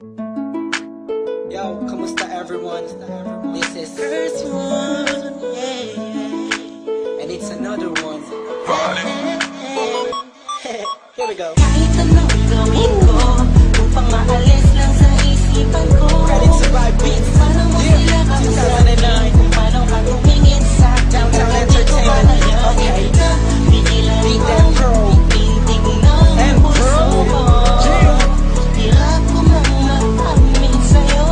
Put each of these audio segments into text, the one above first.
Yo, kamusta everyone? This is first one, yeah. And it's another one. Here we go. Kahit anong gawin ko, upang maalis lang sa isipan ko. Credit to Vibe Beats. Paano mo sila kausapin? Kung paano ka tumingin sa Downtown Entertainment. Okay. Bigilan Beat mo, that pro. pintig ng puso ko. Hirap ko mang mag-amin sa'yo.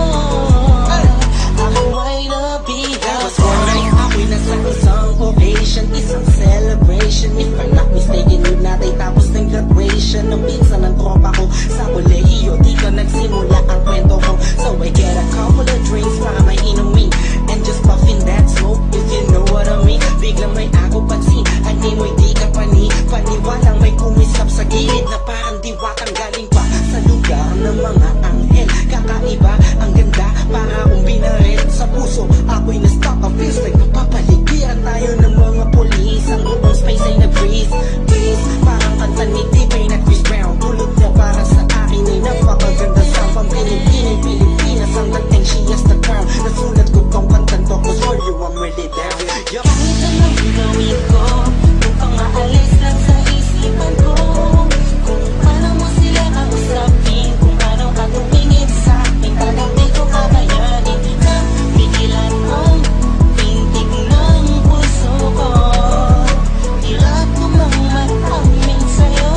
Ako ay nabigat. That was one night. Ako'y nasa isang occasion, isang celebration. If I'm not mistaken, yun natin tapos ng graduation ng pinsan ng tropa ko sa kolehiyo. Di ka nagsimula ang kwento ko, so I get a couple of drinks para may inumin and just puffin that smoke, if you know what I mean. Biglang may ako pansin, ani mo'y di ka paniwalang may kumisap sa gilid na parang diwatang galing pa sa lugar ng mga anghel. Kakaiba, ang ganda, para akong binarin sa puso. Ako'y na-stuck, I feels like napapaligiran tayo ng mga polis. Ang buong space ay nag-breeze, parang kanta ni T-Pain at Chris Brown. Tulog niya para sa akin ay napakaganda sa pang-Pilipinay, Pilipinas ang dating, she has the crown. Nasulat ko tong kantan to, cause for you I'm really down. Yo. Kahit anong gawin ko, upang maalis lang sa isipan ko. Kung paano mo sila kausapin, kung paano ka tumingin sa akin, talagang di ko kakayanin na bigilan ang pintig ng puso ko. Hirap ko mang mag-amin sa'yo,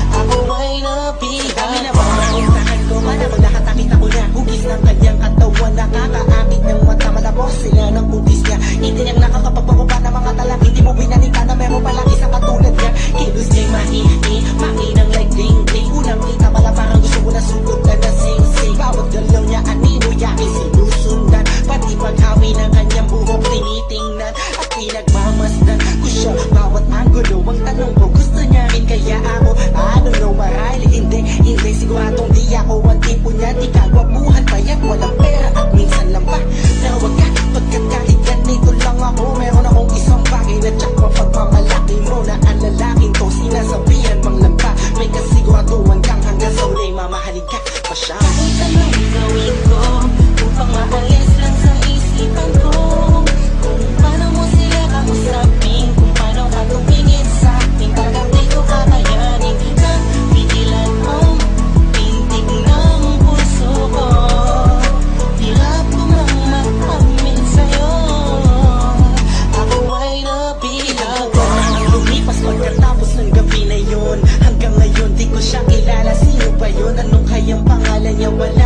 ako ay nabigat. Kami na ba ang usahan ko, man ako nakakita ko na hugis ng kanyang katawan, nakakaakit ng mata, malabos sila ng kutis niya. Itiniyang nakakapagpakupa ng mga talak, hindi mo binalita na meron palang isang katulad niya. Kilos niya'y mahihi, makinang like ding-ding. Unang kita pala parang gusto mo na sugot na nasing-sing. Bawat galaw niya anino, yakin sinusundan. Pati paghawi ng kanyang buhok tinitingnan at pinagmamasdan ko siya bawat anggulo. Ang tanong ko, gusto niya rin kaya ako? I don't know, marahil hindi siguradong di ako ang tipo niya. Di kagwapuhan, payat, walang pera at minsan lang pa. Pero wag ka, pagkat kahit ganito lang ako, meron akong isang bagay na tsak mapagmamalaki mo na ang lalaking to sinasabihan mang lampa. May kasiguraduhan kang hanggang sa uli mamahalin ka pa siya. Kahit anong gawin ko, upang maalis lang sa isipan ko. Kung paano mo sila kausapin, kung paano ka tumingin sa akin, talagang di ko kakayanin na bigilan ang pintig ng puso ko. Hirap ko mang mag-amin sa'yo, ako ay nabigat. Ang lumipas pagkatapos ng gabi na yun, hanggang ngayon di ko siya kilala. Sino ba yun? Anong kayang pangalan niya? Wala